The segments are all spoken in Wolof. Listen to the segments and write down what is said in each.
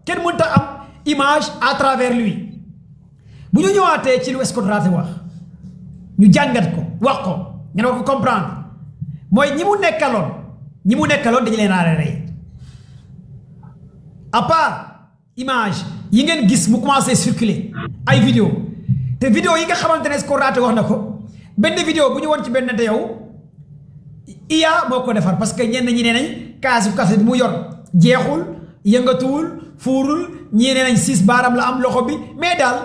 kenn mënta am image à travers lui bu ñu ñëwaatee ci lu Scott Raté wax ñu jàngat ko wax ko ngeen ko comprendre mooy ñi mu nekkaloon dañu leen a rey à part image yi ngeen gis mu commencé circuler ay vidéo te vidéo yi nga xamante ne Scott Raté wax na ko benn vidéo bu ñu won ci benn te yow IA moo ko defar parce que ñenn ñi nee nañ kaasu café bi mu yor jeexul yëngatuwul fuurul ñii nee nañ 6 baaram la am loxo bi mais daal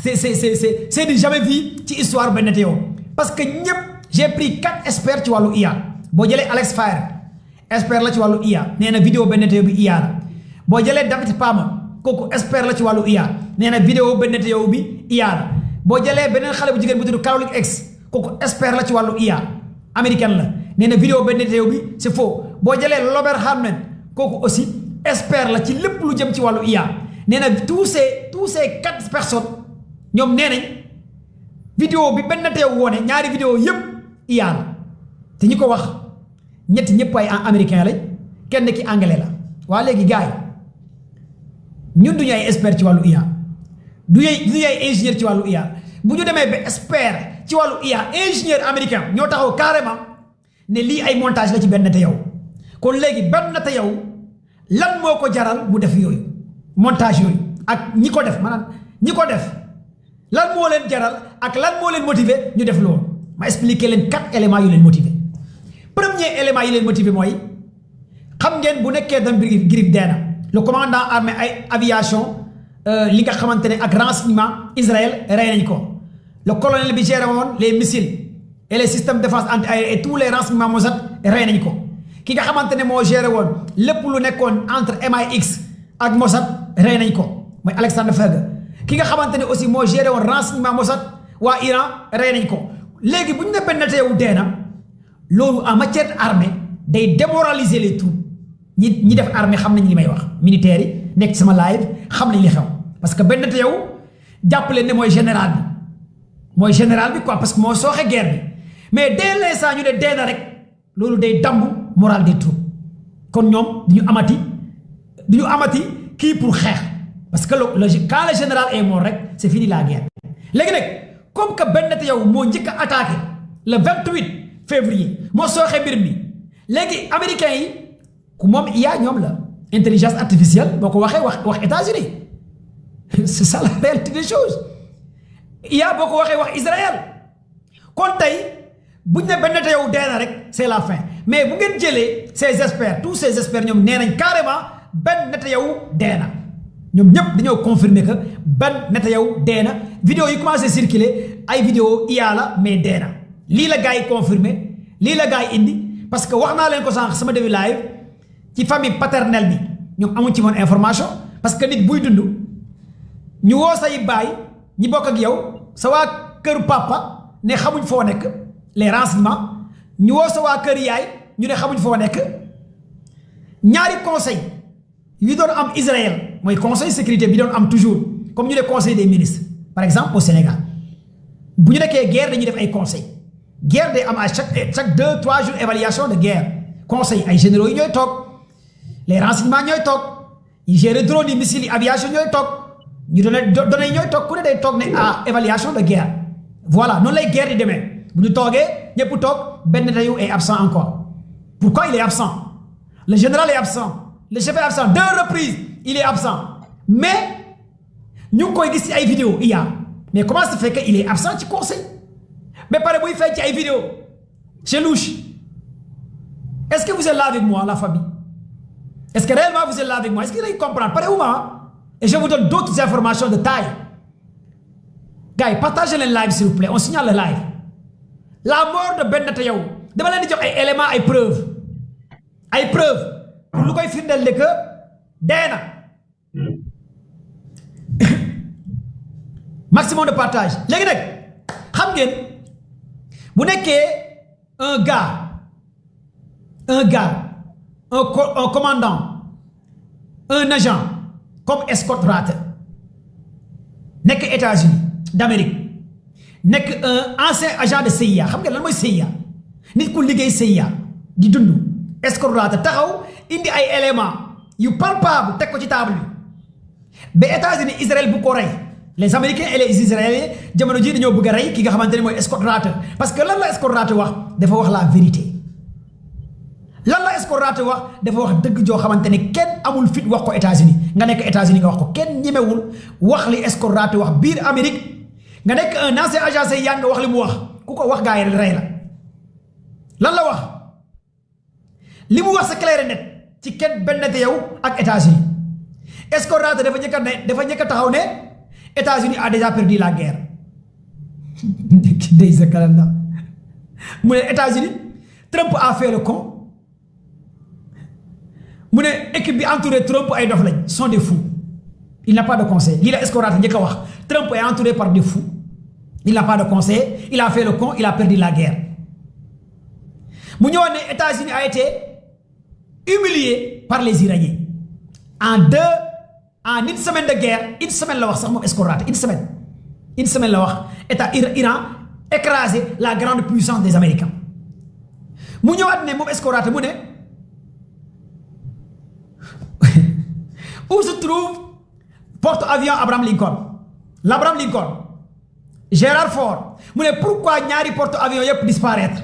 c'est du jamais vu ci histoire benn te yow parce que ñëpp j'ai pris 4 experts ci wàllu IA boo jëlee Alex Fire expert la ci wàllu IA nee na vidéo benn te yow bi IA la boo jëlee David Pama kooku expert la ci wàllu IA nee na vidéo benn te yow bi IA la boo jëlee beneen xale bu jigéen bu tudd Caroline X kooku expert la ci wàllu IA américaine la nee na vidéo benn te yow bi c'est faux boo jëlee Robert Harmon kooku aussi expert la ci lépp lu jëm ci wàllu IA nee na tous ces 4 personnes ñoom nee nañ vidéo bi benn te yow woone ñaari vidéo yëpp IA la te ñi ko wax ñetti ñëpp ay américain lañ kenn ki anglais la waa léegi gars yi ñun duñu ay expert ci wàllu IA duñu ay ingénieur ci wàllu IA bu ñu demee ba expert ci wàllu IA ingénieur américain ñoo taxaw carrément ne lii ay montage la ci benn te yow kon léegi benn te yow lan moo ko jaral mu def yooyu montage yooyu ak ñi ko def maanaam ñi ko def lan moo leen jaral ak lan moo leen motiver ñu def loolu ma expliquer leen 4 éléments yu leen motiver premier élément yi leen motiver mooy xam ngeen bu nekkee dem Griff deena le commandant armée ay aviation li nga xamante ne ak renseignement Israël rey nañ ko le colonel bi géré woon les missiles et les systèmes de défense anti-aériens et tous les renseignements Mossad rey nañ ko ki nga xamante ne moo géré woon lépp lu nekkoon entre MI6 ak Mossad rey nañ ko mooy Alexander Ferger ki nga xamante ne aussi moo géré woon renseignement Mossad waa Iran rey nañ ko léegi bu ñu ne benn teewu dee na loolu en matière armée day démoraliser les troupes ñi def armée xam nañ li may wax militaires yi nekk ci sama live xam nañ li xew parce que benn teewu jàpp leen ne mooy général bi quoi parce que moo sooxe guerre bi mais dès l'instant ñu ne dee na rek loolu day damb moral des troupes kon ñoom duñu amati kii pour xeex parce que quand le général est mort rek c'est fini la guerre léegi nag comme que benn te yow moo njëkk a attaqué le 28 février moo sooxee mbir mi léegi américains yi ku moom IA ñoom la intelligence artificielle boo ko waxee wax États-Unis c'est ça la réalité des choses IA boo ko waxee wax Israël kon tey buñ ne benn te yow dee na rek c'est la fin mais bu ngeen jëlee ces experts tous ces experts ñoom nee nañ carrément benn te yow dee na ñoom ñëpp dañoo confirmer que benn te yow dee na vidéo yi commencé circuler ay vidéo IA la mais dee na lii la gars yi confirmer lii la gars yi indi parce que wax naa leen ko sànq sama début live ci famille paternelle bi ñoom amuñ ci moon information parce que nit buy dund ñu woo say baay ñi bokk ak yow sa waa kër papa ne xamuñ foo nekk les renseignements ñu woo sa waa kër yaay ñu ne xamuñ foo nekk ñaari conseil yu doon am Israël mooy conseil sécurité bi doon am toujours comme ñu ne conseil des ministres par exemple au Sénégal bu ñu nekkee guerre dañuy def ay conseil guerre day am à chaque 2-3 jours évaluation de guerre conseil ay généraux yi ñooy toog les renseignements ñooy toog yi gérer drone yi missiles yi aviation ñooy toog ñu données ñooy toog ku ne day toog ne à évaluation de guerre voilà noonu lay guerre di demee bu ñu toogee ñëpp toog benn te yow est absent encore pourquoi il est absent le général est absent le chef est absent 2 reprises il est absent mais ñu ngi koy gis ci ay vidéo IA mais comment ça fait que il est absent ci conseil mais pare buy feeñ ci ay vidéo c'est louche est-ce que vous êtes là avec moi la famille est-ce que réellement vous êtes là avec moi est-ce que vous allez comprendre pare ou pas et je vous donne d'autres informations de taille gars yi partagez leen live s'il vous plaît on signale le live la mort de benn te yow dama leen di jox ay éléments ay preuves pour lu koy firndeel ne que dee na maximum de partage léegi nag xam ngeen bu nekkee un commandant un agent comme Scott Raté nekk États-Unis d'Amérique nekk un ancien agent de CIA xam ngeen lan mooy CIA nit ku liggéey CIA di dund Scott Raté taxaw indi ay éléments yu palpable teg ko ci table bi ba États-Unis Israël bu ko rey les Américains et les Israéliens jamono ji dañoo bëgg a rey ki nga xamante ne mooy Scott Ratter parce que lan la Scott Ratter wax dafa wax la vérité lan la Scott Ratter wax dafa wax dëgg joo xamante ne kenn amul fit wax ko États-Unis nga nekk États-Unis nga wax ko kenn ñemewul wax li Scott Ratter wax biir Amérique nga nekk un ancien agent CIA nga wax li mu wax ku ko wax gaa yi rey la lan la wax li mu wax c'est clair et net ci kenn benn te yow ak États-Unis Scott Ratter dafa njëkk a taxaw ne États-Unis a déjà perdu la guerre day sa kalanda mu ne États-Unis Trump a fait le con mu ne équipe bi entouré Trump ay dof lañ sont des fous il n'a pas de conseil lii la Scott Ratter njëkk a wax Trump est entouré par des fous il n'a pas de conseil il a fait le con il a perdu la guerre mu ñëwoon ne États-Unis a été humilié par les Iraniens en une semaine de guerre une semaine la wax sax moom Scott Ratter une semaine la wax état Iran écrasé la grande puissance des Américains mu ñëwaat ne moom Scott Ratter mu ne où se trouve porte-avions Abraham Lincoln l'Abraham Lincoln Gerald Ford mu ne pourquoi ñaari porte-avions yëpp disparaître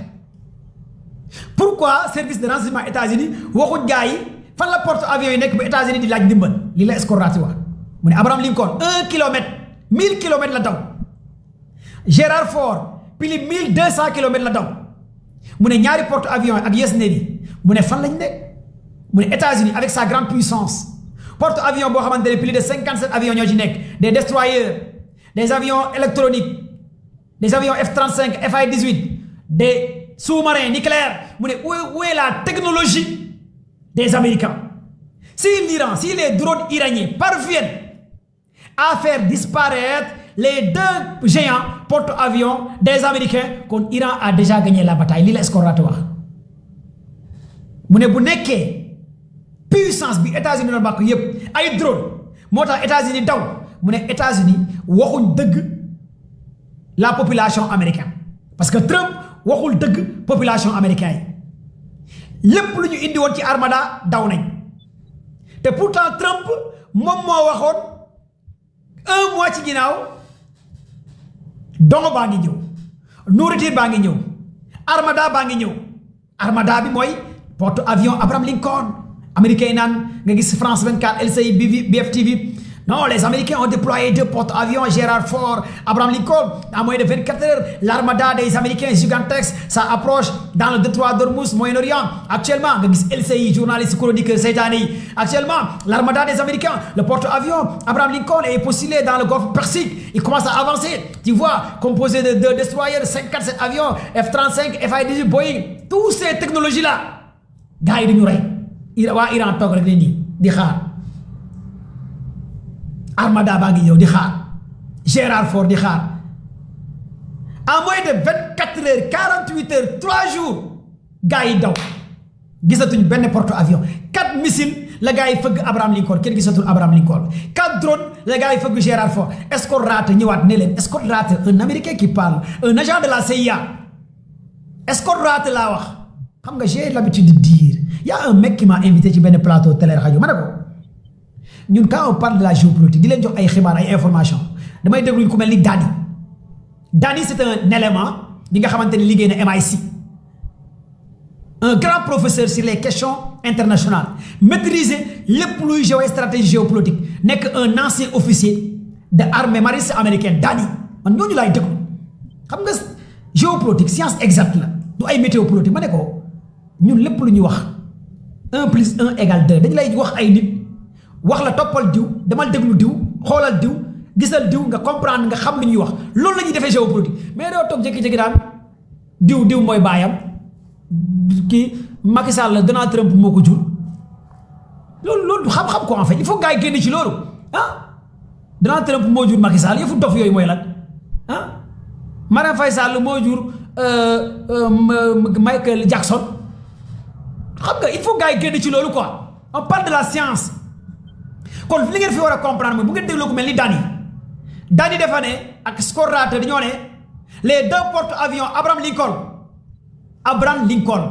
pourquoi service de renseignement États-Unis waxuñ gars yi fan la porte-avions yi nekk ba États-Unis di laaj ndimbal lii la Scott Ratter wax mu ne Abraham Lincoln 1 kilomètre 1000 kilomètres la daw Gerald Ford pili 1200 kilomètres la daw mu ne ñaari porte-avions ak US Navy mu ne fan lañ nekk mu ne États-Unis avec sa grande puissance porte-avions boo xamante ne plus de 57 avions ñoo ci nekk des destroyers des avions électroniques des avions F-35 Fi-18 des sous-marins nucléaires mu ne où est la technologie des Américains si les drones iraniens parviennent à faire disparaître les deux géants porte-avions des Américains kon Iran a déjà gagné la bataille lii la Scott Ratter wax mu ne bu nekkee puissance bi États-Unis doon bàkk yépp ay drone moo tax États-Unis daw mu ne États-Unis waxuñ dëgg la population américaine parce que Trump waxul dëgg population américaine yi lépp lu ñu indi woon ci armada daw nañ te pourtant Trump moom moo waxoon un mois ci ginnaaw dongo baa ngi ñëw nourriture baa ngi ñëw armada baa ngi ñëw armada bi mooy porte-avions Abraham Lincoln américain yi naan nga gis France 24 LCI BFTV non les Américains ont déployé 2 porte-avions Gerald Ford Abraham Lincoln en moins de 24 heures l'armada des Américains gigantesque ça approche dans le détroit d'Ormuz Moyen-Orient actuellement nga gis LCI journaliste chroniqueur seytaane yi actuellement l'armada des Américains le porte-avions Abraham Lincoln est postulé dans le golfe Persique il commence à avancer tu vois composé de 2 destroyers 57 avions F-35 Fi-18 Boeing toutes ces technologies là gars yi dañu rey waa Iran toog rek ne nii di xaar armada baa ngi ñëw di xaar Gerald Ford di xaar en moins de 24 heures 48 heures 3 jours gars yi daw gisatuñ benn porte-avions 4 missiles la gars yi fëgg Abraham Lincoln kenn gisatul Abraham Lincoln 4 drones la gars yi fëgg Gerald Ford Scott Ratter ñëwaat ne leen Scott Ratter un américain qui parle un agent de la CIA Scott Ratter laa wax xam nga j'ai l'habitude de dire y a un mec qui m'a invité ci benn plateau télé rajo ma ne ko ñun quand on parle de la géopolitique di leen jox ay xibaar ay information damay déglu ku mel ni Dani c'est un élément bi nga xamante ne liggéey na MIC un grand professeur sur les questions internationales maîtriser lépp luy géostratégie géopolitique nekk un ancien officier de armée marine américaine Dani man ñooñu laay déglu xam nga géopolitique science exacte la du ay météo politique ma ne ko ñun lépp lu ñuy wax 1 plus 1 égale 2 dañu lay wax ay nit wax la toppal diw demal déglu diw xoolal diw gisal diw nga comprendre nga xam lu ñuy wax loolu la ñuy defee géopolitique mais doo toog jékki-jékki daan diw mooy baayam kii Macky Sall Donald Trump moo ko jur loolu xam-xam ko en fait il faut gars yi génn ci loolu ah Donald Trump moo jur Macky Sall yëfu dof yooyu mooy lan ah Marième Faye Sall moo jur Michael Jackson xam nga il faut gars yi génn ci loolu quoi on parle de la science kon li ngeen fi war a comprendre mooy bu ngeen dégloo ko mel ni Dani dafa ne ak Scott Ratter dañoo ne les 2 porte-avions Abraham Lincoln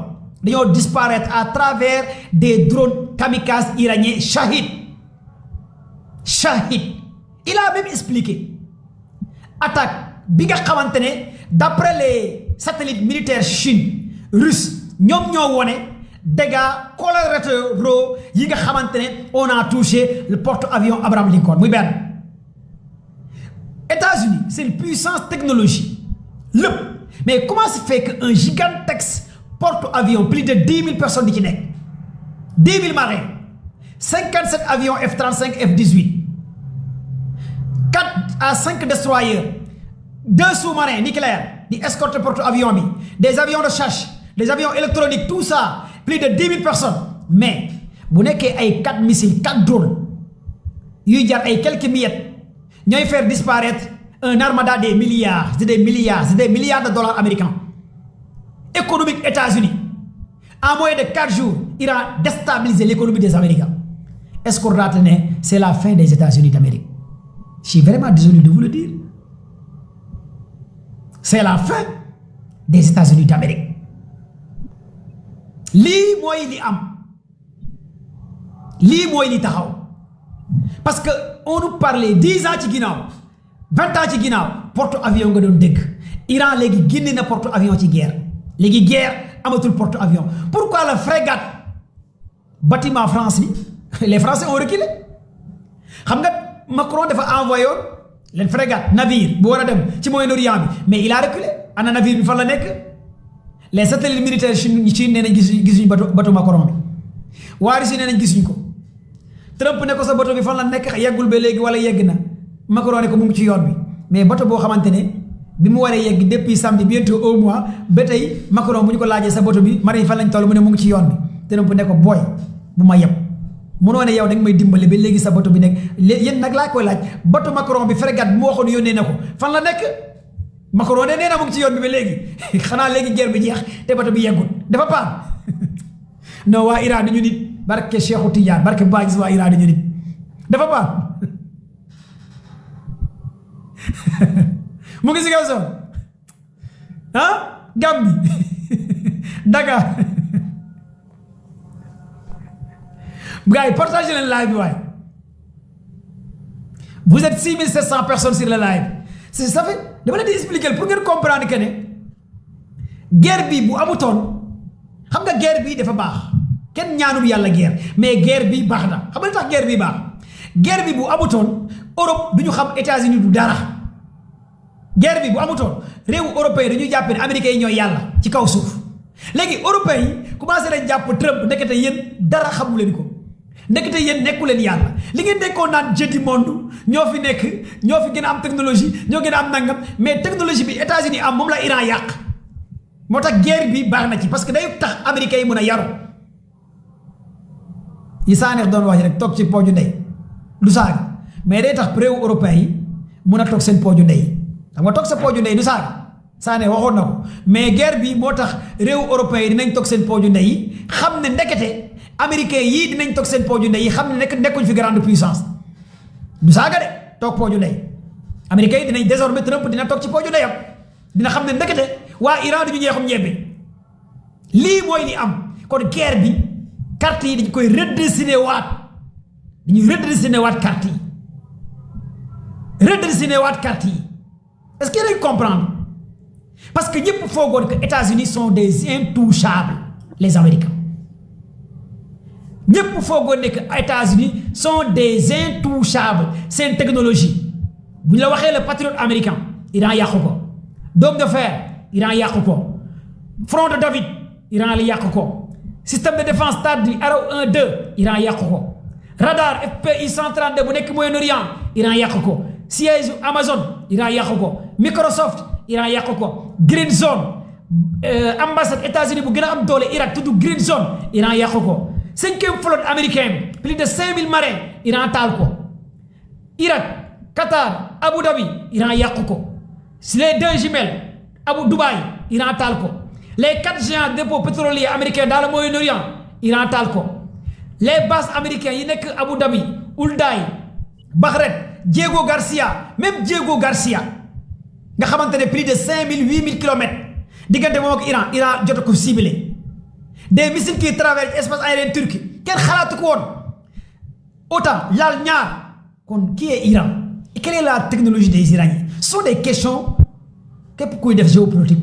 dañoo disparaître à travers des drones kamikazes iraniens Shahid Shahid il a même expliqué attaque bi nga xamantene d'après les satellites militaires Chine russe ñom ñoo woné dégâts collatéraux yi nga xamantene on a touché le porte-avions Abraham Lincoln muy ben États-Unis c'est une puissance technologique mais comment se fait qu'un gigantesque porte-avions plus de 10 000 personnes di ci nek 10 000 marins 57 avions F-35 F-18 4 à 5 destroyers 2 sous-marins nucléaires di escorter porte-avions bi des avions de chasse des avions électroniques tout ça plus de 10 000 personnes mais bu nekkee ay 4 missiles 4 drones yuy jar ay quelques miettes ñoy faire disparaître un armada des milliards c'est des milliards de dollars américains économique États-Unis en moins de 4 jours ira déstabiliser l'économie des Américains. Est-ce qu'on retenait c'est la fin des États-Unis d'Amérique? Je suis vraiment désolé de vous le dire. C'est la fin des États-Unis d'Amérique. Li moy li am. Li moy li taxaw. Parce que on nous parlait 10 ans ci ginaaw, 20 ans ci ginaaw, porte-avions nga doon dégg. Iran légui génné na porte-avions ci guerre. Légui guerre amatul porte-avions. Pourquoi la frégate bâtiment France bi les Français ont reculé? Xam nga Macron dafa envoyé les frégates navire bu wara dem ci Moyen-Orient mais il a reculé. Ana navire bi fa la nek? Les satellites militaires Chine nenañ gisuñ bateau Macron bi. Waari ci nenañ gisuñ ko. Trump ne ko sa bateau bi fan la nek yeggul ba légui wala yegg na. Macron ne ko mu ngi ci yoon bi. Mais bateau bo xamantene bi mu waré yegg depuis samedi bientôt au mois ba tay Macron buñ ko laajé sa bateau bi marine fan lañ tollu mu ne mu ngi ci yoon bi. Trump ne ko boy bu ma yeb. Mëno ne yow dag may dimbalé ba légui sa bateau bi nek yeen nak la koy laaj bateau Macron bi frégate mo waxone yónnee nako fan la nek? Macron ne néna mu ngi ci yoon bi ba légui xana légui guerre bi jeex té bateau bi yeggul dafa paan no wa Iran ñu nit barke Cheikhou Tidiane barke Bagis wa Iran ñu nit dafa paan mu ngi ci gaw so Gambie Dakar gars partagez le live ouais. Vous êtes 6700 personnes sur le live. C'est ça fait dama leen di expliquer pour ngeen comprendre que ne guerre bi bu amutoon xam nga guerre bi dafa baax kenn ñaanul yàlla guerre mais guerre bi baax na xam nga tax guerre bi baax guerre bi bu amutoon Europe duñu xam États-Unis du dara guerre bi bu amutoon réew européen dañuy jàpp ne américains yi ñooy yàlla ci kaw suuf léegi européens yi commencé nañ jàpp Trump ndekete yéen dara xamu leen ko ndekete yéen nekku leen yàlla li ngeen nekkoon naan jeudi monde ñoo fi nekk ñoo fi gën a am technologie ñoo gën a am nangam mais technologie bi États-Unis am moom la Iran yàq moo tax guerre bi baax na ci parce que day tax américains yi mën a yaru yi saaneex doon wax rek toog ci pooju ndey du saaga mais day tax réew européen yi mën a toog seen pooju ndey xam nga toog sa pooju ndey du saaga saane waxoon na ko mais guerre bi moo tax réew européen yi dinañ toog seen pooju ndey yi xam ne ndekete américains yii dinañ toog seen pooju ndey yi xam ne nekkuñ fi grande puissance du saaga de toog pooju ndey américains yi dinañ désormais Trump dina toog ci pooju ndeyam dina xam ne ndekete waa Iran duñu ñeexum ñebbe lii mooy li am kon guerre bi carte yi dañ koy redessiner waat dañuy redessiner waat carte yi redessiner waat carte yi est-ce que yéen comprendre parce que ñëpp foogoon que États-Unis sont des intouchables les Américains ñëpp foogoon ne que États-Unis sont des intouchables c'est une technologie bu ñu la waxee le patriote américain Iran yàqu ko dôme de fer Iran yàqu ko front de David Iran li yàqu ko système de défense Stade Arrow 1-2 Iran yàqu ko radar FPI 132 bu nekk Moyen-Orient Iran yàqu ko siège Amazon Iran yàqu ko Microsoft Iran yàqu ko Green Zone ambassade États-Unis bu gën a am doole Irak tudd Green Zone Iran yàqu ko 5e flotte américaine plus de 5000 marins Iran taal ko Irak Qatar Abu Dhabi Iran yàqu ko les deux jumelles Abu Dubaï Iran taal ko les 4 géants dépôts pétroliers américains dans le Moyen-Orient Iran taal ko les bases américaines yi nekk Abu Dhabi Uday Bahreïn Diego Garcia même Diego Garcia nga xamante ne plus de 5000 8000 kilomètres diggante moom ak Iran jot ko ciblé des missiles qui traversent l'espace aérien turc kenn xalaatu ko woon autant laal ñaar qui est Iran et quelle est la technologie des Iraniens? Ce sont des questions que kuy def géopolitique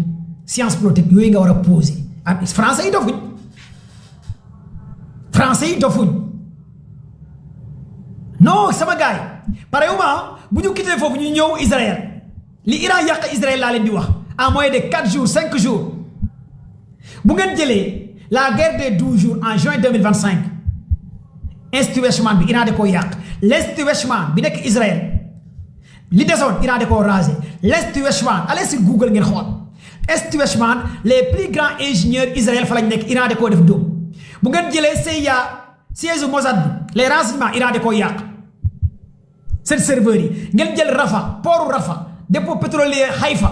science politique yooyu nga war a poser. Français yi dofuñ non sama gars yi pareillement bu ñu quitté foofu ñu ñëw Israël li Iran yàq Israël laa leen di wax en moins de 4 jours 5 jours bu ngeen jëlee la guerre des 12 jours en juin 2025 Institut Weizmann bi Iran da koo yàq l'Institut Weizmann bi nekk Israël li desoon Iran da koo rasé l'Institut Weizmann allez sur Google ngeen xool Institut Weizmann les plus grands ingénieurs Israël fa lañ nekk Iran da koo def dóom bu ngeen jëlee CIA siège Mossad bi les renseignements Iran da koo yàq seen serveurs yi ngeen jël Rafah port Rafah dépôt pétrolier Haïfa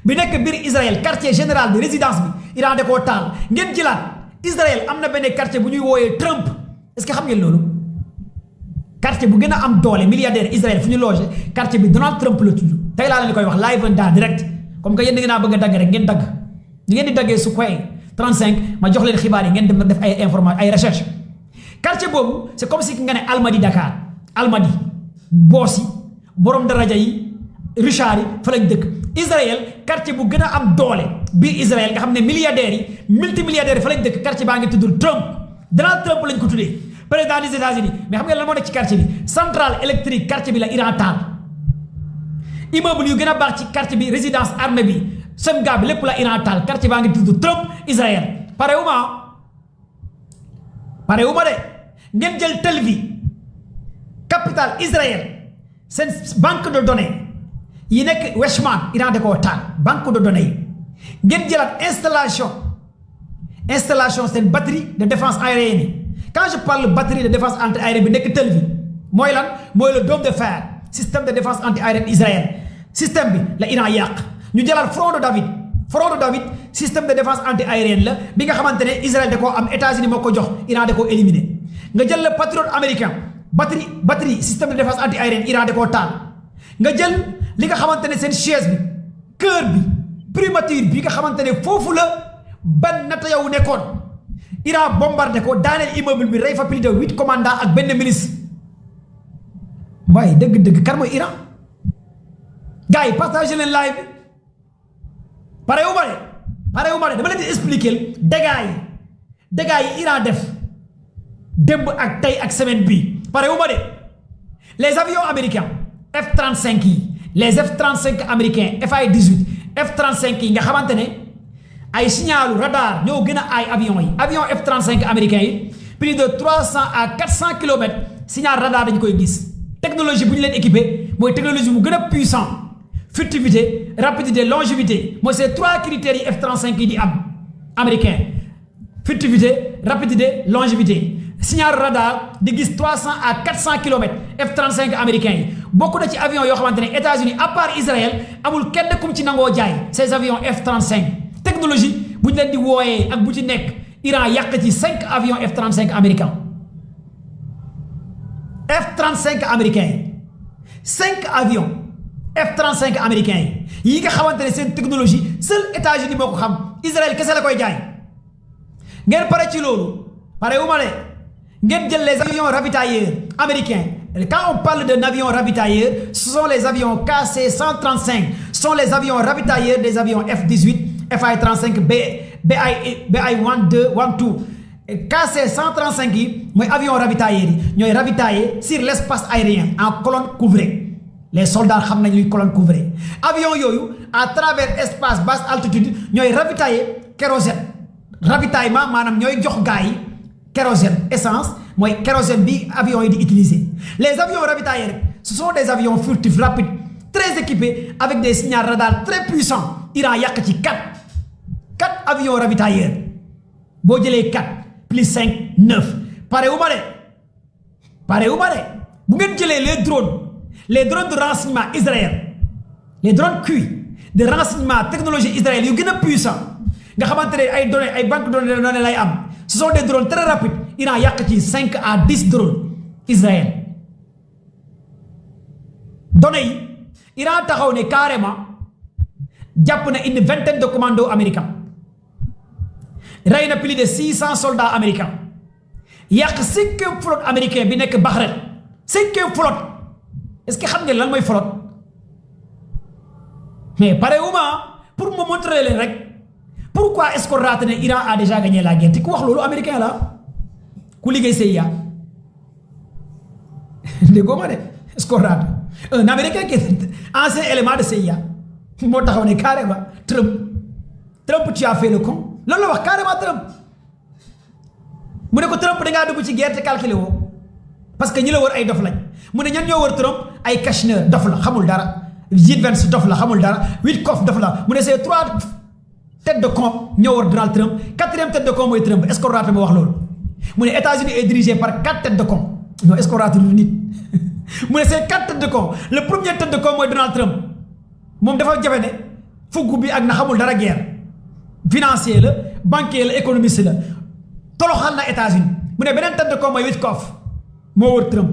bi nekk biir Israël quartier général de résidence bi Iran da koo taal ngeen jëlaat Israël am na benn quartier bu ñuy wooyee Trump est-ce que xam ngeen loolu quartier bu gën a am doole milliardaire Israël fu ñu logé quartier bi Donald Trump la tudd tey laa leen koy wax live and direct comme que yéen da ngeen a bëgg a dagg rek ngeen dagg ñu ngeen di daggee su koy 35 ma jox leen xibaar yi ngeen dem def ay information ay recherche quartier boobu c'est comme si nga ne Almadi Dakar Almadi boos yi borom daraja yi Richard yi fa lañ dëkk Israël quartier bu gën a am doole biir Israël nga xam ne milliardaires yi multimilliardaires yi fa lañ dëkk quartier baa ngi tuddul Trump Donald Trump lañ ko tuddee président des États-Unis mais xam nga lan moo nekk ci quartier bi centrale électrique quartier bi la Iran taal immeuble yu gën a baax ci quartier bi résidence armée bi seen gaa bi lépp la Iran taal quartier baa ngi tudd Trump Israël parewuma de ngeen jël Tel Aviv capitale Israël seen banque de données yi nekk Weizmann Iran da koo taal banque de données yi ngeen jëlaat installation seen batterie de défense aérienne yi quand je parle batterie de défense anti-aérienne bi nekk Tel Aviv mooy lan mooy le dôme de fer système de défense anti-aérienne Israël système bi la Iran yàq ñu jëlaat front de David système de défense anti-aérienne la bi nga xamante ne Israël da koo am États-Unis moo ko jox Iran da koo éliminé nga jël le Patriot américain batterie système de défense anti-aérienne Iran da koo taal nga jël li nga xamante ne seen chaise bi cœur bi primature bi nga xamante ne foofu la ban Netanyahu nekkoon Iran bombardé ko daaneel immeuble bi rey fa plus de 8 commandants ak benn ministre waaye dëgg-dëgg kan mooy Iran gars yi partagé leen live bi parewuma de dama leen di expliquer dégâts yi Iran def démb ak tey ak semaine bi parewuma de les avions américains F-35 yi les F-35 américains FA-18 F-35 yi nga xamante ne ay signalu radar ñoo gën a ay avions yi avion F-35 américains yi plus de 300 à 400 kilomètres signal radar dañu koy gis technologie bu ñu leen équipé mooy technologie bu gën a puissant furtivité rapidité longévité mooy ces 3 critères yi F-35 yi di am américain furtivité rapidité longévité signal radar di gis 300 à 400 kilomètres F-35 américains yi bokk na ci avion yoo xamante ne États-Unis à part Israël amul kenn kum ci nangoo jaay ces avions F-35 technologie bu ñu leen di wooyee ak bu ci nekk Iran yàq ci 5 avions F-35 américains F-35 américains yi 5 avions F-35 américains yi nga xamante ne seen technologie seul États-Unis moo ko xam Israël kese la koy jaay ngeen pare ci loolu pare wu ma ne ngeen jël les avions ravitailleurs américains quand on parle d'un avion ravitailleur ce sont les avions KC-135 ce sont les avions ravitailleurs des avions F-18 FA-35 BI-1, 2, 1, 2 KC-135 yi mooy avion ravitailleurs yi ñooy ravitailler sur l'espace aérien en colonne couvrée les soldats xam nañ luy colonne couvrée avion yooyu à travers espace basse altitude ñooy ravitailler kérosène ravitaillement maanaam ñooy jox gars yi kérosène essence mooy kérosène bi avion yi di utiliser les avions ravitailleurs ce sont des avions furtifs rapides très équipés avec des signaux radar très puissants Iran yàq ci 4 avions ravitailleurs boo jëlee 4 plus 5 9 pare wu ma de bu ngeen jëlee les drones de renseignement Israël les drones QI de renseignement technologie Israël yu gën a puissant nga xamante ne ay données ay banque de données lay am ce sont des drones très rapides Iran yàq ci 5 à 10 drones Israël données yi Iran taxaw ne carrément jàpp na une vingtaine de commandos américains rey na plus de 600 soldats américains yàq 5e flotte américain bi nekk Bahreïn 5e flotte est-ce que xam ngeen lan mooy flotte mais parewuma pour me montrer leen rek pourquoi est-ce qu'on rate ne Iran a déjà gagné la guerre te ku wax loolu américain la ku liggéey CIA déggoo ma de est-ce qu'on rate un américain qui est ancien élément de CIA moo taxaw ne carrément Trump tu as fait le con loolu la wax carrément Trump mu ne ko Trump da ngaa dugg ci guerre te calculé woo parce que ñi la wër ay dof lañ mu ne ñan ñoo wër Trump ay Kushner dof la xamul dara J. Vance dof la xamul dara Witkoff dof la mu ne c'est 3 têtes de con ñoo wër Donald Trump 4e tête de con mooy Trump est-ce qu'on rate ma wax loolu mu ne États-Unis est dirigé par 4 têtes de con non est-ce qu'on rate du nit mu ne c'est 4 têtes de con le premier tête de con mooy Donald Trump moom dafa jafe ne fugg bi ak na xamul dara guerre financier la banquier la économiste la toloxal na États-Unis mu ne beneen tête de con mooy Witkoff moo wër Trump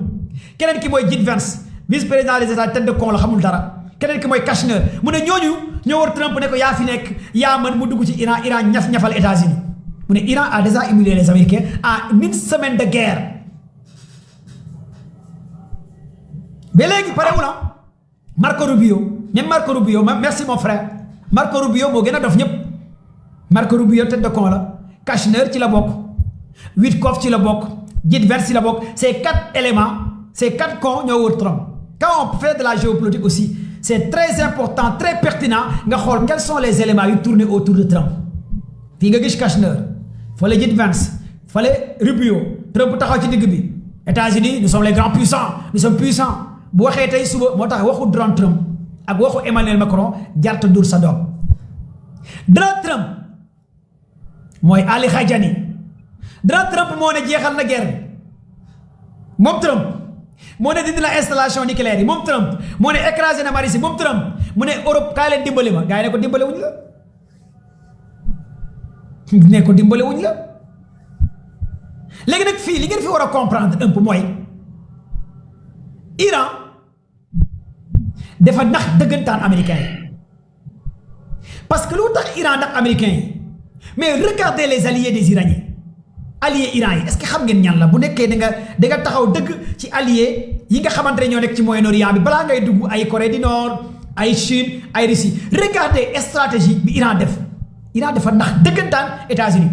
keneen ki mooy J. Vance vice-président des États tête de con la xamul dara keneen ki mooy Kushner mu ne ñooñu ñoo wër Trump ne ko yaa fi nekk yaa mën mu dugg ci Iran ñaf-ñafal États-Unis mu ne Iran a déjà humilié les Américains en 1 semaine de guerre ba léegi parewul na Marco Rubio même Marco Rubio merci mon frère Marco Rubio moo gën a dof ñëpp Marco Rubio tête de con la Kushner ci la bokk Witkoff ci la bokk J. Vance ci la bokk ces 4 éléments ces 4 cons ñoo wër Trump quand on fait de la géopolitique aussi c'est très important très pertinent nga xool quels sont les éléments yu tournent autour de Trump fii nga gis Kushner fale J. Vance fale Rubio Trump taxaw ci digg bi États-Unis nous sommes les grands puissants nous sommes puissants bu waxee tey suba moo tax waxu Donald Trump ak waxu Emmanuel Macron jarta dur sa doom Donald Trump mooy Ali Khadjani Donald Trump moo ne jeexal na guerre bi moom Trump moo ne dindi la installation nucléaire yi moom Trump moo ne écrasé na Maristes moom Trump mu ne Europe kaay leen dimbale ma gars yi ne ko dimbale wuñ la ne ko dimbale wuñ la léegi nag fii li ngeen fi war a comprendre un peu mooy Iran dafa nax dëggantaan américain yi parce que lu tax Iran nax américain yi mais regardez les alliés des Iraniens alliés Iran yi est-ce que xam ngeen ñan la bu nekkee da nga taxaw dëgg ci alliés yi nga xamante ne ñoo nekk ci Moyen-Orient bi balaa ngay dugg ay Corée du Nord ay Chine ay Russie regardez stratégie bi Iran def Iran dafa nax dëggantaan États-Unis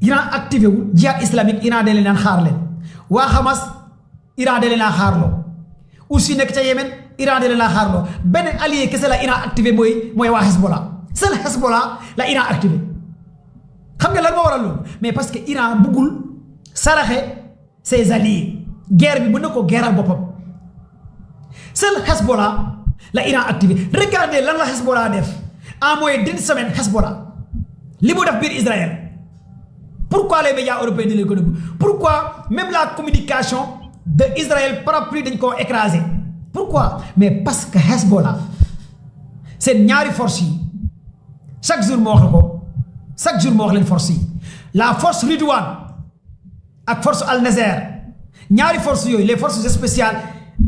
Iran activé wu jihad islamique Iran da leen xaar leen waa Hamas Iran da leen xaarloo aussi nekk ca Yémen Iran da leen xaarloo benn allié kese la Iran activé mooy waa Hezbollah seul Hezbollah la Iran activé xam nga lan moo waral loolu mais parce que Iran buggul saraxe ses alliés guerre bi mën na ko geeral boppam seul Hezbollah la Iran activé regardez lan la Hezbollah def en moins d'1 semaine Hezbollah li mu def biir Israël pourquoi les médias européens di leen ko nëbb pourquoi même la communication de Israël parapluie dañ koo écrasé pourquoi mais parce que Hezbollah seen ñaari force yi chaque jour moo wax la ko chaque jour moo wax leen force yi la force Ridwan ak force Al-Naser ñaari force yooyu les forces spéciales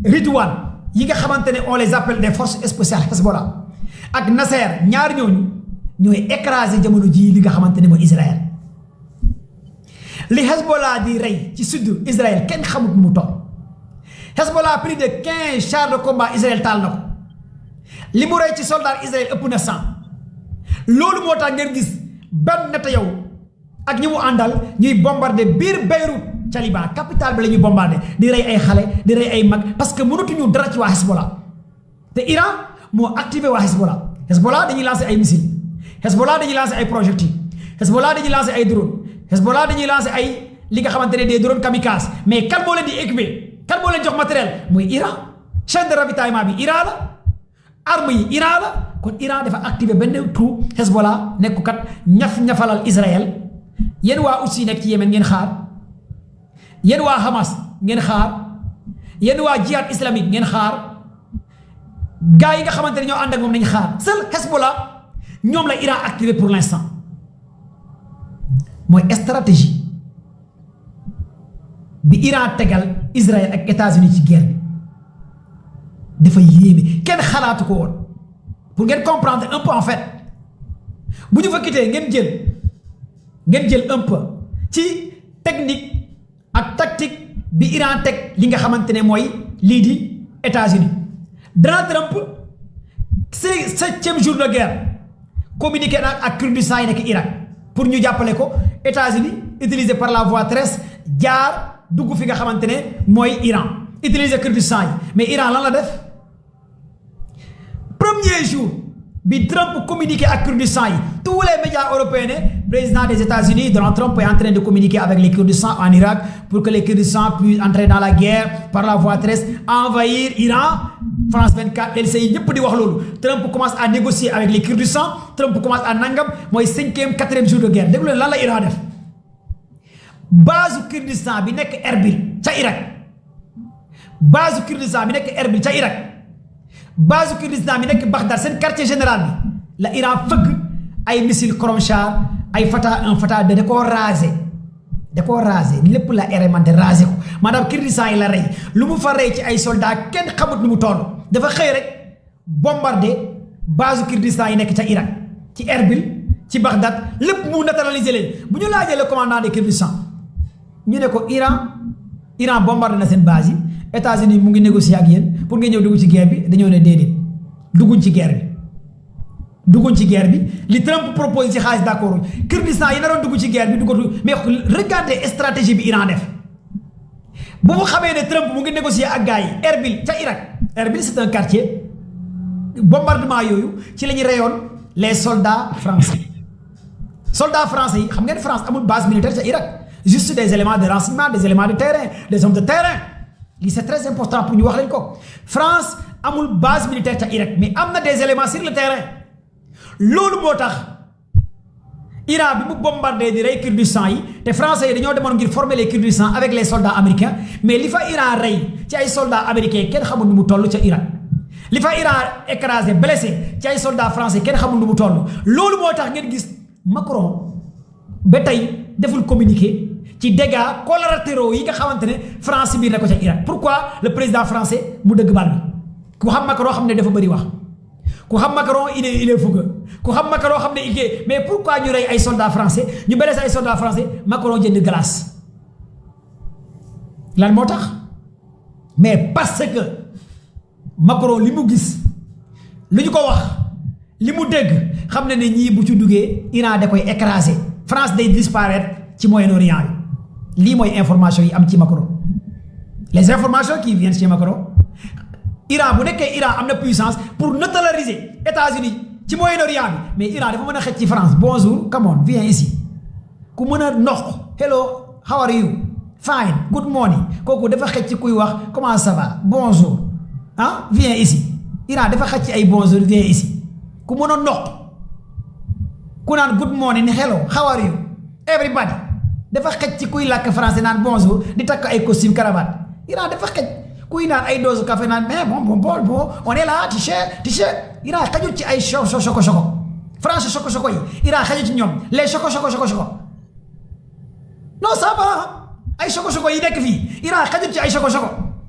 Ridwan yi nga xamante ne on les appelle des forces spéciales Hezbollah ak Nasser ñaari ñooñu ñooy écrasé jamono ji li nga xamante ne mooy Israël li Hezbollah di rey ci sud Israël kenn xamut mu toll Hezbollah plus de 15 chars de combat Israël taal na ko li mu rey ci soldat Israël ëpp na 100 loolu moo tax ngeen gis Ben Netanyahu ak ñi mu àndal ñuy bombardé biir Beyrouth ca Liban capitale bi la ñuy bombardé di rey ay xale di rey ay mag parce que mënatuñu dara ci waa Hezbollah te Iran moo activé waa Hezbollah Hezbollah dañuy lancé ay missiles Hezbollah dañuy lancé ay projectiles Hezbollah dañuy lancé ay drones Hezbollah dañuy lancé ay li nga xamante ne des drones kamikaze mais kan moo leen di équipé kan moo leen jox matériel muy Iran chaîne de ravitaillement bi Iran la arme yi Iran la kon Iran dafa activé benn trou Hezbollah nekk kat ñaf-ñafalal Israël yéen waa aussi nekk ci Yémen ngeen xaar yéen waa Hamas ngeen xaar yéen waa jihad islamique ngeen xaar gars yi nga xamante ne ñoo ànd ak moom nañ xaar seul Hezbollah ñoom la Iran activé pour l'instant mooy stratégie bi Iran tegal Israël ak États-Unis ci guerre bi dafa yéeme kenn xalaatu ko woon pour ngeen comprendre un peu en fait bu ñu fa quitté ngeen jël un peu ci technique ak tactique bi Iran teg li nga xamante ne mooy lii di États-Unis Donald Trump c'est 7e jour de guerre communiqué ak Kurdistan yi nekk Irak pour ñu jàppale ko États-Unis utilisé par la voie terrestre jaar dugg fi nga xamante ne mooy Iran utiliser Kurdistan yi mais Iran lan la def premier jour bi Trump communiqué avec Kurdistan yi tous les médias européens ne président des États-Unis Donald Trump est en train de communiquer avec les Kurdistans en Irak pour que les Kurdistans puissent entrer dans la guerre par la voie terrestre envahir Iran France 24 LCI ñëpp di wax loolu Trump commence à négocier avec les Kurdistans Trump commence à nangam mooy 5e 4e jour de guerre déglu leen lan la Iran def base Kurdistan bi nekk Erbil ca Irak base Kurdistan bi nekk Erbil ca Irak base Kurdistan bi nekk Bagdad seen quartier général bi la Iran fëgg ay missile Kromchar ay Fatah 1 Fatah 2 da koo rasé lépp la éreinté rasé ko maanaam Kurdistan yi la rey lu mu fa rey ci ay soldats kenn xamut nu mu toll dafa xëy rek bombardé base Kurdistan yi nekk ca Irak ci Erbil ci Bagdad lépp mu naturaliser leen bu ñu laajee le commandant des Kurdistan ñu ne ko Iran bombardé na seen base yi États-Unis mu ngi négocier ak yéen pour nga ñëw dugg ci guerre bi dañoo ne déedéet dugguñ ci guerre bi li Trump propose ci xaalis d'accord Kurdistan yi naroon dugg ci guerre bi duggatu mais regardez stratégie bi Iran def bu mu xamee ne Trump mu ngi négocier ak gars yi Erbil ca Irak Erbil c'est un quartier bombardement yooyu ci la ñu reyoon les soldats français yi xam ngeen France amul base militaire ca Irak juste des éléments de renseignement des éléments de terrain des hommes de terrain lii c'est très important pour ñu wax leen ko France amul base militaire ca Irak mais am na des éléments sur le terrain loolu moo tax Iran bi mu bombardé di rey Kurdistan yi te français yi dañoo demoon ngir former les Kurdistan avec les soldats américains mais li fa Iran rey ci ay soldats américains kenn xamul nu mu toll ca Irak li fa Iran écrasé blessé ci ay soldats français kenn xamul nu mu toll loolu moo tax ngeen gis Macron ba tey deful communiqué ci dégâts collatéraux yi nga xamante ne France biir na ko ca Irak pourquoi le président français mu dëgg bal bi ku xam Macron xam ne dafa bëri wax ku xam Macron il est fougueux ku xam Macron xam ne il est mais pourquoi ñu rey ay soldats français ñu blessé ay soldats français Macron jënd glace lan moo tax mais parce que Macron li mu gis lu ñu ko wax li mu dégg xam ne ne ñii bu ci duggee Iran da koy écraser France day disparaître ci Moyen-Orient yi lii mooy information yi am ci Macron les informations qui viennent chez Macron Iran bu nekkee Iran am na puissance pour neutraliser États-Unis ci Moyen-Orient bi mais Iran dafa mën a xëcc ci France bonjour come on viens ici ku mën a noq hello how are you fine good morning kooku dafa xëcc ci kuy wax comment ça va bonjour ah viens ici Iran dafa xëcc ci ay bonjour viens ici ku mën a noq ku naan good morning hello how are you everybody dafa xëcc ci kuy làkk français naan bonjour di takk ay costume cravate Iran dafa xëcc kuy naan ay dose café naan mais bon on est là t-shirt Iran xajul ci ay choco France choco yi Iran xajul ci ñoom les choco non ça va ay choco yi nekk fii Iran xajul ci ay choco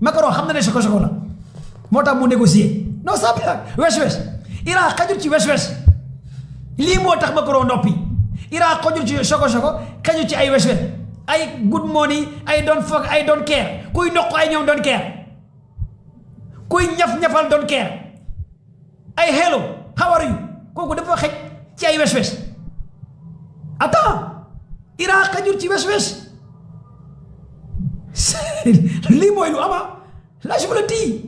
Macron xam na ne choco la moo tax mu négocier non ça va wesh Iran xajul ci wesh lii moo tax Macron noppi Iran xajul ci choco xajul ci ay wesh ay good morning ay don't fuck ay don't care kuy noq ay ñoom don't care kuy ñaf-ñafal don't care ay hello how are you kooku dafa xëj ci ay wesh attends Iran xajul ci wesh lii mooy lu ama là je vous le dis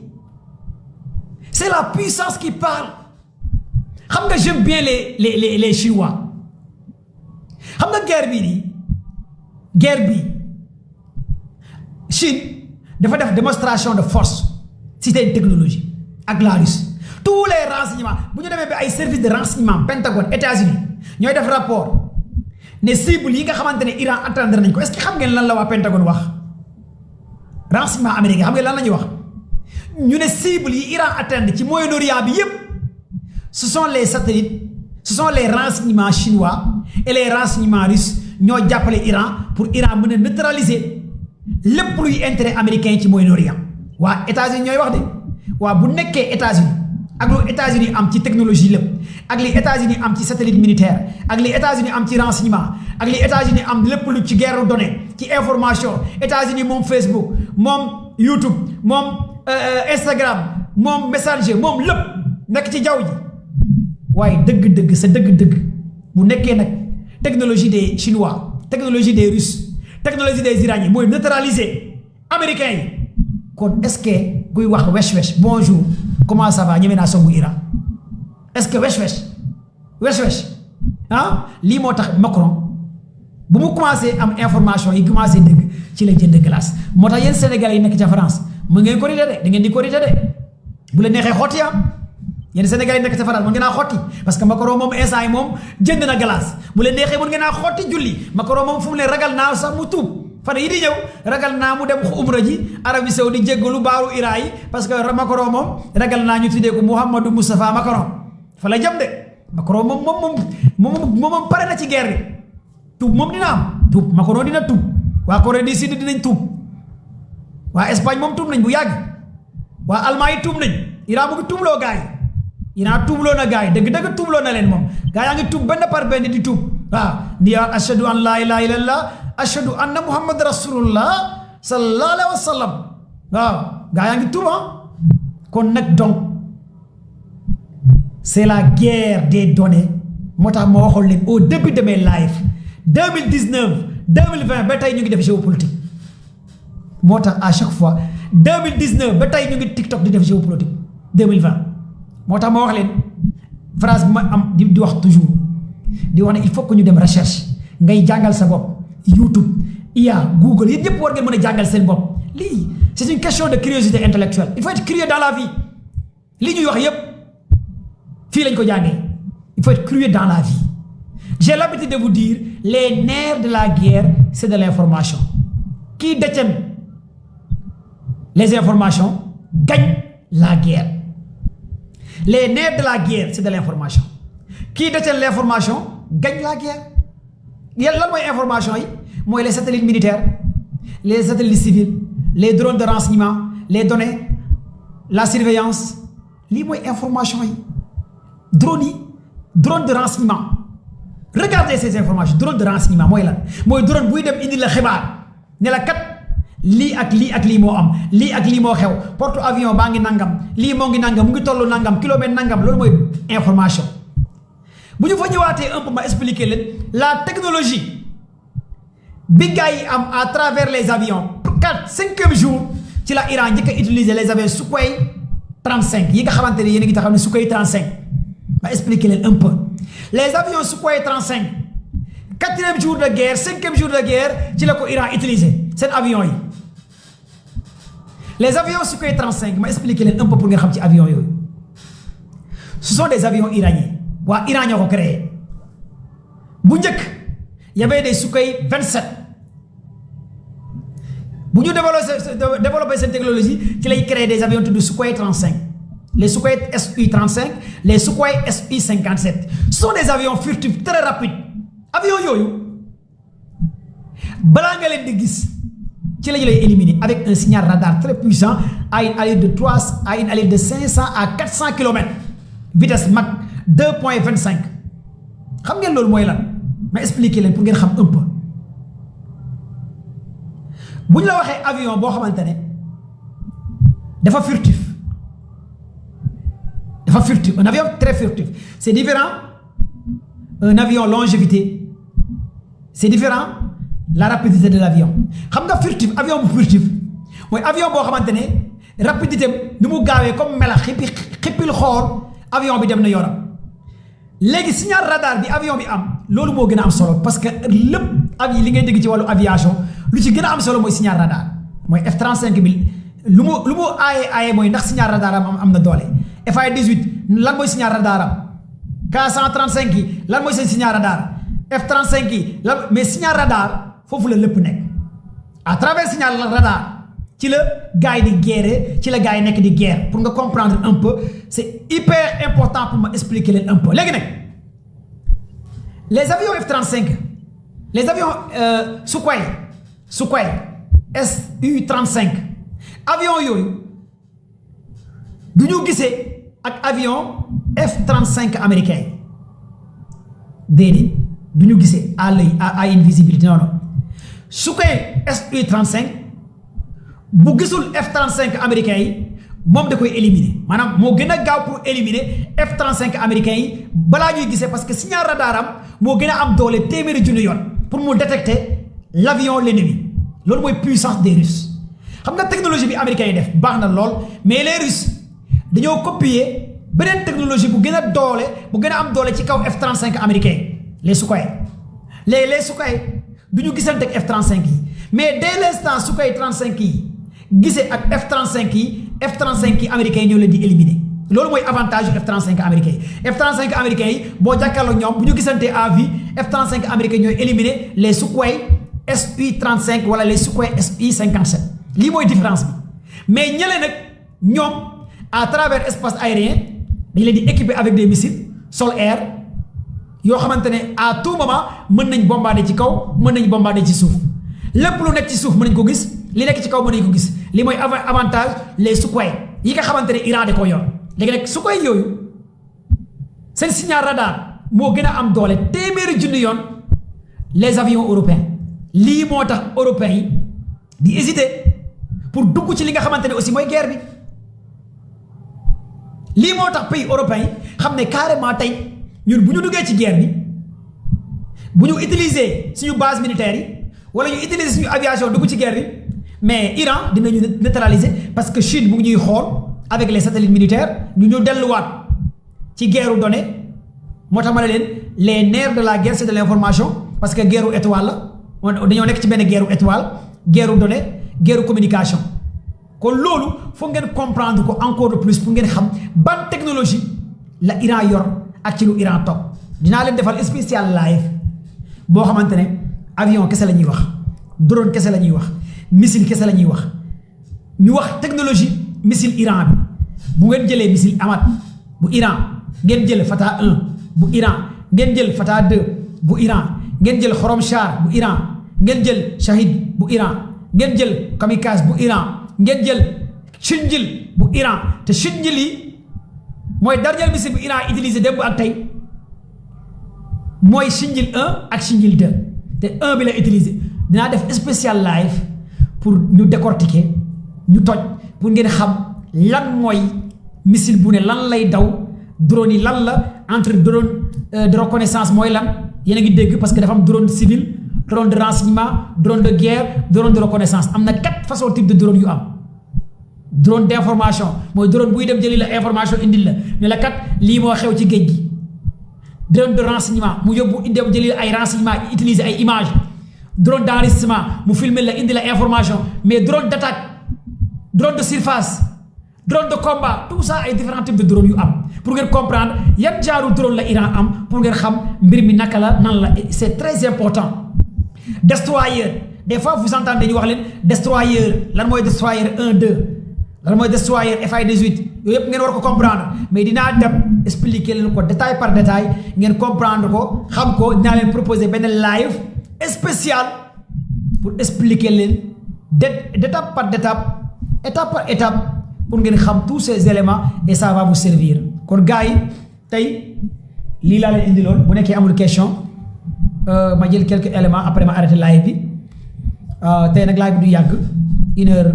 c'est la puissance qui parle xam nga j'aime bien les Chinois xam nga guerre bi Chine dafa def démonstration de force ci seen technologie ak la Russie tous les renseignements bu ñu demee ba ay services de renseignement Pentagone États-Unis ñooy def rapport ne cible yi nga xamante ne Iran atteindre nañ ko est-ce que xam ngeen lan la waa Pentagone wax renseignement américain xam ngeen lan la ñuy wax ñu ne cible yi Iran atteindre ci Moyen-Orient bi yépp ce sont les satellites ce sont les renseignements chinois et les renseignements russes ñoo jàppale Iran pour Iran mën a neutraliser lépp luy intérêt américain ci Moyen-Orient waa États-Unis ñooy wax de waa bu nekkee États-Unis ak lu États-Unis am ci technologie lépp ak li États-Unis am ci satellite militaire ak li États-Unis am ci renseignement ak li États-Unis am lépp lu ci guerre données ci information États-Unis moom Facebook moom YouTube moom Instagram moom Messenger moom lépp nekk ci jaww ji waaye dëgg-dëgg sa dëgg-dëgg bu nekkee nag technologie des chinois technologie des russes technologie des iraniens mooy neutraliser américains yi kon est-ce que kuy wax wesh-wesh bonjour comment ça va ñeme naa songu Iran est-ce que wesh-wesh ah lii moo tax Macron bu mu commencé am information yi commencé dëgg ci la jënd glace moo tax yéen Sénégalais yi nekk ca France mu ngeen korité de da ngeen di korité de bu la neexee xotti am yéen Sénégalais yi nekk ca France mën ngeen a xotti parce que Macron moom instant yi moom jënd na glace bu la neexee mën ngeen a xotti julli Macron moom fu mu ne ragal naa sax mu tuub fan yi di ñëw ragal naa mu dem umra ji Arabie Saoudite jéggalu baaru Iran yi parce que Macron moom ragal naa ñu tuddee ko Mouhamadou Moustapha Macron fa la jëm de Macron moom pare na ci guerre bi tuub moom dina am tuub Macron dina tuub waa Corée du Sud dinañ tuub waa Espagne moom tuub nañ bu yàgg waa Allemagne yi tuub nañ Iran mu ngi tuubloo gars yi Iran tuubloo na gars yi dëgg-dëgg tuubloo na leen moom gars yaa ngi tuub benn par benn di tuub waaw di ashhadu an laa ilaaha illallah ashhadu anna muhammad rasulullah sallallahu alayhi wa sallam waaw gars yaa ngi tuub kon nag donc c'est la guerre des données moo tax ma waxoon leen au début de mes live 2019 2020 ba tey ñu ngi def géopolitique moo tax à chaque fois 2019 ba tey ñu ngi TikTok di def géopolitique 2020 moo tax ma wax leen phrase bi ma am di wax toujours di wax ne il faut que ñu dem recherche ngay jàngal sa bopp YouTube IA Google yéen ñëpp war ngeen mën a jàngal seen bopp lii c'est une question de curiosité intellectuelle il faut être curieux dans la vie li ñuy wax yépp fii lañ ko jàngee il faut être curieux dans la vie j'ai l'habitude de vous dire les nerfs de la guerre c'est de l'information qui détient les informations gagne la guerre les nerfs de la guerre c'est de l'information qui détient l'information gagne la guerre yàlla lan mooy information yi mooy les satellites militaires les satellites civils les drones de renseignement les données la surveillance lii mooy information yi drone de renseignement regardez ces informations drone de renseignement mooy lan mooy drone buy dem indi la xibaar ne la kat lii ak lii moo am lii ak lii moo xew porte avion baa ngi nangam lii moo ngi nangam mu ngi tollu nangam kilomètre nangam loolu mooy information bu ñu fa ñëwaatee un peu ma expliquer leen la technologie bi gars yi am à travers les avions 5e jour ci la Iran njëkk a utiliser les avions Sukhoi 35 yi nga xamante ne yéen a ngi taxaw ne Sukhoi 35 ma expliquer leen un peu les avions Sukhoi 35 4e jour de guerre 5e jour de guerre ci la ko Iran utiliser seen avions yi les avions Sukhoi 35 ma expliquer leen un peu pour nga xam ci avions yooyu ce sont des avions iraniens waa Iran ñoo ko créé bu njëkk y avait des Sukhoi 27 bu ñu développé cette technologie ci lay créé des avions tudd Sukhoi 35 les Sukhoi Su-35 les Sukhoi Su-57 ce sont des avions furtifs très rapides avions yooyu balaa nga leen di gis ci la ñu lay éliminer avec un signal radar très puissant à une allure de 500 à 400 km vitesse Mach 2.25 xam ngeen loolu mooy lan ma expliquer leen pour ngeen xam un peu bu ñu la waxee avion boo xamante ne dafa furtif un avion très furtif c'est différent un avion longévité c'est différent la rapidité de l'avion xam nga furtif avion bu furtif mooy avion boo xamante ne rapidité ni mu gaawee comme melax xippil xoor avion bi dem na yoonam léegi signal radar bi avion bi am loolu moo gën a am solo parce que lépp avion li ngay dégg ci wàllu aviation lu ci gën a am solo mooy signal radar mooy F-35 bi lu mu aaye mooy ndax signal radar am na doole FA-18 lan mooy signal radar am K-135 yi lan mooy seen signal radar F-35 yi lan mais signal radar foofu la lépp nekk à travers signal radar ci la gars yi di guerre ci la gars yi nekk di guerre pour nga comprendre un peu c'est hyper important pour ma expliquer leen un peu léegi nag les avions F-35 les avions Sukhoi Su-35 avions yooyu du ñu gisee ak avion F-35 américain déedéet du ñu gisee à l'œil à une visibilité non Sukhoi Su-35 bu gisul F-35 américain yi moom da koy éliminer maanaam moo gën a gaaw pour éliminer F-35 américains yi balaa ñuy gisee parce que signal radar am moo gën a am doole téeméeri junni yoon pour mu détecter l'avion l'ennemi loolu mooy puissance des Russes xam nga technologie bi américains yi def baax na lool mais les Russes dañoo copier beneen technologie bu gën a doole bu gën a am doole ci kaw F-35 américains les Sukhoi les Sukhoi du ñu gisante ak F-35 yi mais dès l'instant Sukhoi 35 yi gisee ak F-35 yi F-35 yi américains yi ñoo leen di éliminer loolu mooy avantage F-35 américains yi F-35 américains yi boo jàkkaarloo ñoom bu ñu gisantee à vie F-35 américains ñooy éliminer les Sukhoi Su-35 wala les Sukhoi Su-57 lii mooy différence bi mais ñële nag ñoom à travers espace aérien dañ leen di équiper avec des missiles sol-air yoo xamante ne à tout moment mën nañ bombarder ci kaw mën nañ bombarder ci suuf lépp lu nekk ci suuf mën nañ ko gis li nekk ci kaw mën nañ ko gis li mooy avantage les Sukhoi yi nga xamante ne Iran da ko yor léegi nag Sukhoi yooyu seen signal radar moo gën a am doole téeméeri junni yoon les avions européens lii moo tax européens yi di hésiter pour dugg ci li nga xamante ne aussi mooy guerre bi lii moo tax pays européens yi xam ne carrément tey ñun bu ñu duggee ci guerre bi bu ñu utiliser suñu base militaire yi wala ñu utiliser suñu aviation dugg ci guerre bi mais Iran dinañu neutraliser parce que Chine mu ngi ñuy xool avec les satellites militaires ñu delluwaat ci guerre donnée moo tax ma ne leen les nerfs de la guerre c'est de l'information parce que guerre étoile la dañoo nekk ci benn guerre étoile guerre donnée guerre communication kon loolu foog ngeen comprendre ko encore de plus pour ngeen xam ban technologie la Iran yor ak ci lu Iran topp dinaa leen defal spécial live boo xamante ne avion kese la ñuy wax drone kese la ñuy wax missile kese la ñuy wax ñu wax technologie missile Iran bi bu ngeen jëlee missile Amat bu Iran ngeen jël Fatah 1 bu Iran ngeen jël Fatah 2 bu Iran ngeen jël Khorramshahr bu Iran ngeen jël Shahid bu Iran ngeen jël Kamikaze bu Iran ngeen jël Shinjil bu Iran te Shinjil yi mooy dernier missile bu Iran utilisé démb ak tey mooy Shinjil 1 ak Shinjil 2 te 1 bi la utilisé dinaa def spécial live pour ñu décortiquer ñu toj pour ngeen xam lan mooy missile bu ne lan lay daw drone yi lan la entre drone de reconnaissance mooy lan yéen a ngi dégg parce que dafa am drone civil drone de renseignement drone de guerre drone de reconnaissance am na 4 façons type de drone yu am drone d'information mooy drone buy dem jëli la information indil la ne la kat lii moo xew ci géej gi drone de renseignement mu yóbbu dem jëli la ay renseignement utiliser ay images drone d'enregistrement mu filmer la indi la information mais drone d'attaque drone de surface drone de combat tout ça ay différents types de drone yu am pour ngeen comprendre yan jaaru drone la Iran am pour ngeen xam mbir mi naka la nan la c'est très important destroyer des fois vous entendez ñu wax leen destroyer lan mooy destroyer 1 2 lan mooy destroyer FI-18 yooyu yëpp ngeen war ko comprendre mais dinaa dem expliquer leen ko détail par détail ngeen comprendre ko xam ko dinaa leen proposer benn live spécial pour expliquer leen d'étape par étape pour ngeen xam tous ces éléments et ça va vous servir kon gars yi tey lii laa leen indiloon bu nekkee amul question ma jël quelques éléments après ma arrêté live bi tey nag live bi du yàgg une heure